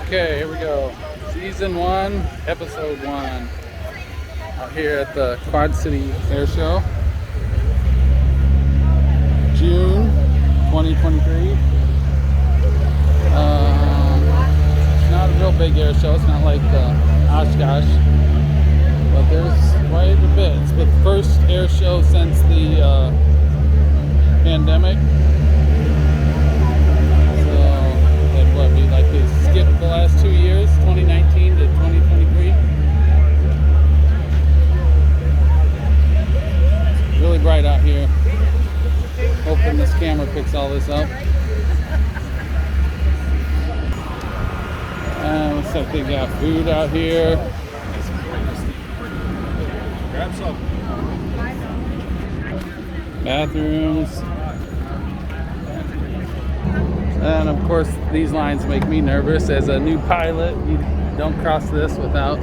Okay, here we go. Season 1, Episode 1. Out here at the Quad City Air Show. June 2023. It's not a real big air show. It's not like Oshkosh. But there's quite a bit. It's the first air show since the pandemic. Like they skipped the last 2 years, 2019 to 2023. It's really bright out here. Hoping this camera picks all this up. Looks like they got food out here. Grab some. Bathrooms. And of course, these lines make me nervous. As a new pilot, you don't cross this without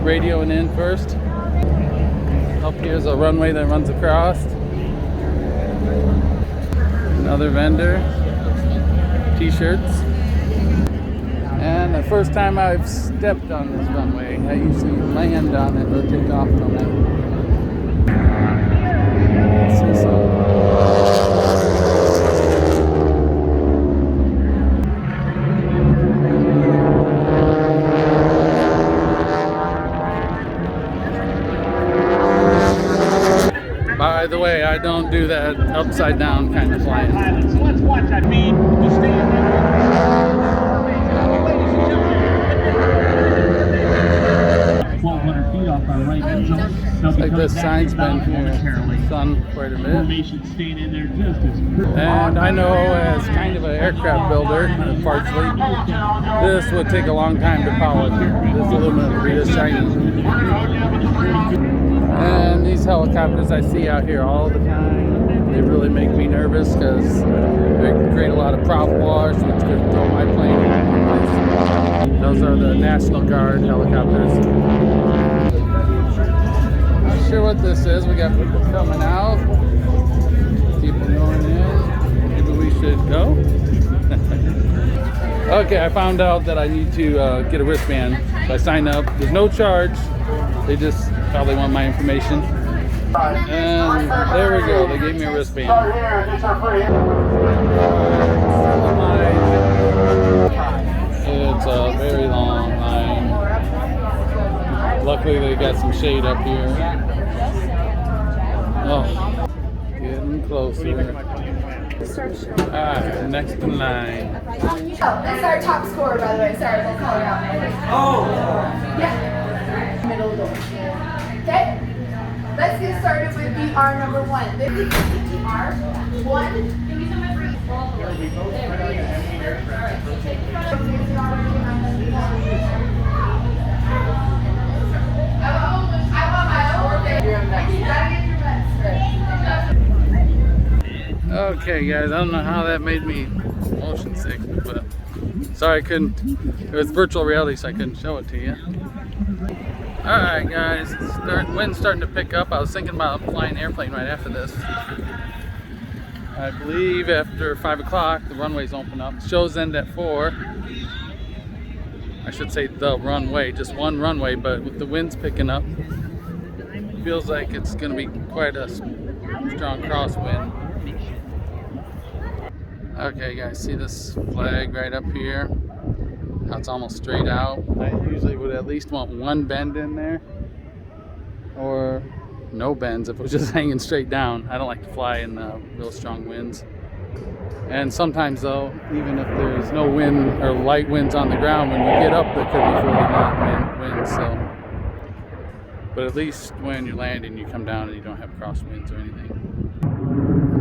radioing in first. Up here's a runway that runs across. Another vendor. T-shirts. And the first time I've stepped on this runway, I usually land on it or take off from it. Let's see some. By the way, I don't do that upside down kind of flying. So let's watch that beat. You stay in ladies and gentlemen. 1,200 feet off our right engine. Like this sign's been here, sun quite a bit. Formation staying in there just as And I know as kind of an aircraft builder, partially, this would take a long time to polish. This aluminum would be this shiny. And these helicopters I see out here all the time, they really make me nervous because they create a lot of prop wash, which could throw my plane in place. Those are the National Guard helicopters. Not sure what this is. We got people coming out, people going in. Maybe we should go. Okay, I found out that I need to get a wristband. So I signed up. There's no charge. They just probably want my information. And there we go. They gave me a wristband. It's a very long line. Luckily they got some shade up here. Oh, getting closer. Alright, next in line. That's our top scorer, by the way. Sorry, we'll call it out. Oh! Yeah. Middle door. Okay? Let's get started with BR number 1. This is BR 1. Give me some of your Okay guys, I don't know how that made me motion sick, but sorry I couldn't. It was virtual reality, so I couldn't show it to you. Alright guys, wind's starting to pick up. I was thinking about flying an airplane right after this. I believe after 5 o'clock the runways open up. Shows end at 4. I should say the runway, just one runway, but with the winds picking up, it feels like it's going to be quite a strong crosswind. Okay guys, see this flag right up here? How it's almost straight out. I usually would at least want one bend in there, or no bends if it was just hanging straight down. I don't like to fly in real strong winds. And sometimes though, even if there's no wind or light winds on the ground, when you get up there could be 40 knot winds. So, but at least when you're landing, you come down and you don't have crosswinds or anything.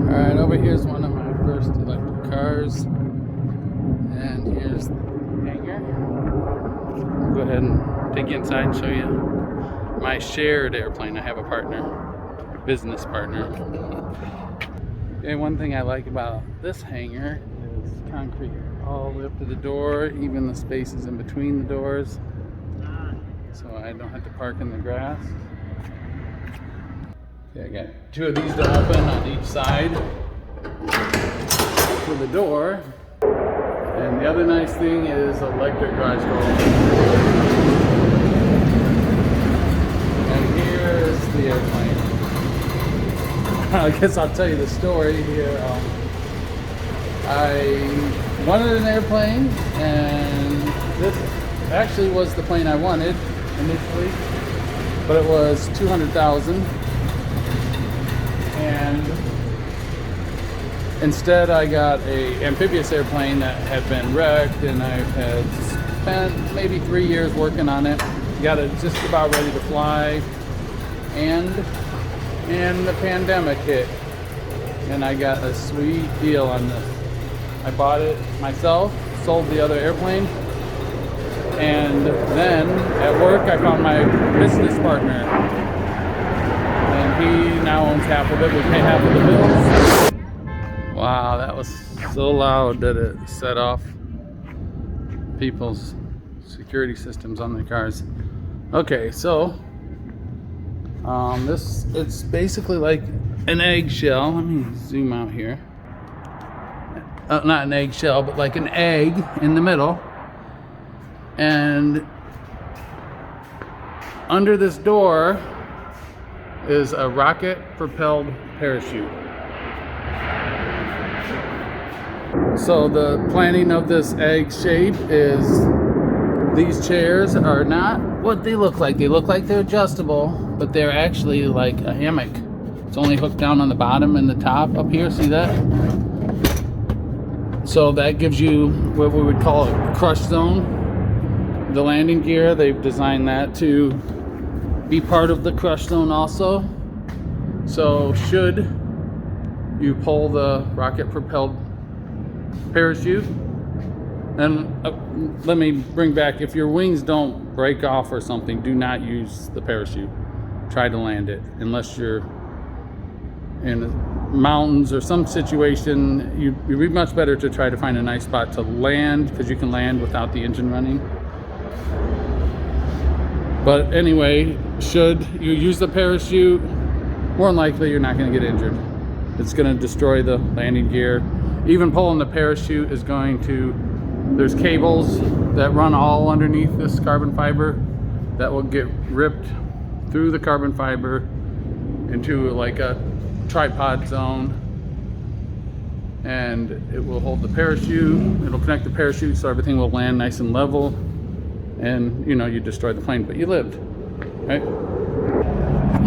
All right, over here's one of my first electric cars, and here's the hangar. I'll go ahead and take you inside and show you my shared airplane. I have a partner, business partner. Okay, one thing I like about this hangar is concrete all the way up to the door, even the spaces in between the doors, so I don't have to park in the grass. Okay, I got 2 of these to open on each side for the door. And The other nice thing is electric garage door. And here is the airplane. I guess I'll tell you the story here. I wanted an airplane, and this actually was the plane I wanted initially, but it was $200,000, and instead I got a amphibious airplane that had been wrecked, and I had spent maybe 3 years working on it, got it just about ready to fly, and the pandemic hit, and I got a sweet deal on this. I bought it myself, sold the other airplane, and then at work I found my business partner, and he now owns half of it. We pay half of the bills. Wow, that was so loud that it set off people's security systems on their cars. Okay, so it's basically like an eggshell. Let me zoom out here. Not an eggshell, but like an egg in the middle. And under this door is a rocket-propelled parachute. So the planning of this egg shape is these chairs are not what they look like. They look like they're adjustable, but they're actually like a hammock. It's only hooked down on the bottom and the top up here. See that? So that gives you what we would call a crush zone. The landing gear, they've designed that to be part of the crush zone also. So should you pull the rocket propelled parachute, and let me bring back, if your wings don't break off or something, do not use the parachute. Try to land it unless you're in mountains or some situation. You'd be much better to try to find a nice spot to land, because you can land without the engine running. But anyway, should you use the parachute, more than likely you're not going to get injured. It's going to destroy the landing gear. Even pulling the parachute is going to, there's cables that run all underneath this carbon fiber that will get ripped through the carbon fiber into like a tripod zone, and it will hold the parachute. It'll connect the parachute so everything will land nice and level, and you know, you destroyed the plane, but you lived, right?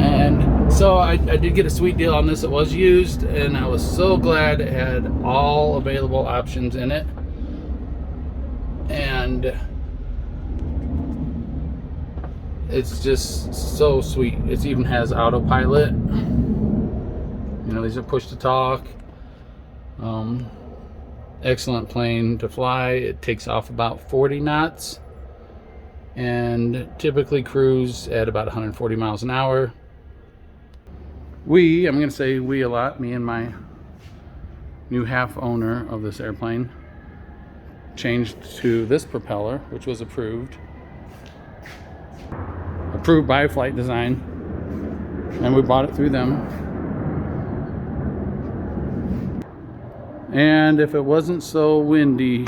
And so I did get a sweet deal on this. It was used, and I was so glad it had all available options in it. And it's just so sweet. It even has autopilot. You know, these are push to talk. Excellent plane to fly. It takes off about 40 knots and typically cruise at about 140 miles an hour. I'm going to say we a lot, me and my new half owner of this airplane, changed to this propeller, which was approved by Flight Design, and we bought it through them. And if it wasn't so windy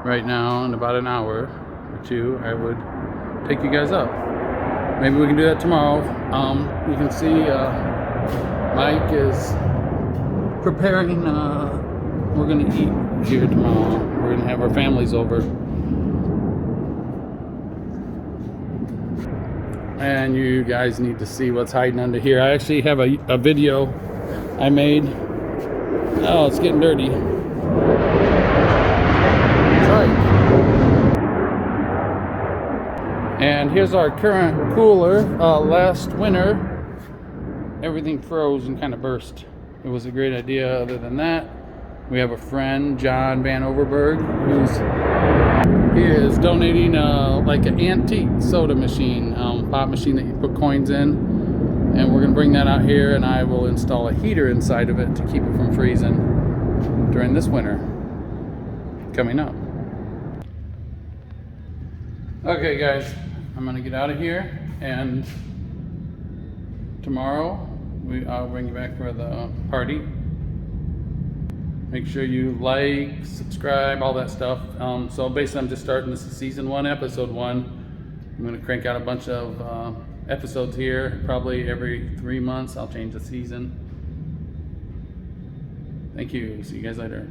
right now, in about an hour or two, I would take you guys up. Maybe we can do that tomorrow. You can see Mike is preparing. We're gonna eat here tomorrow. We're gonna have our families over, and you guys need to see what's hiding under here. I actually have a video I made. Oh, it's getting dirty. Sorry. And here's our current cooler. Last winter, everything froze and kind of burst. It was a great idea. Other than that, we have a friend, John Van Overberg, he is donating like an antique soda machine, pop machine that you put coins in. And we're gonna bring that out here, and I will install a heater inside of it to keep it from freezing during this winter coming up. Okay guys, I'm gonna get out of here, and tomorrow I'll bring you back for the party. Make sure you like, subscribe, all that stuff. So basically I'm just starting, this is season 1, episode 1. I'm gonna crank out a bunch of episodes here. Probably every 3 months I'll change the season. Thank you, see you guys later.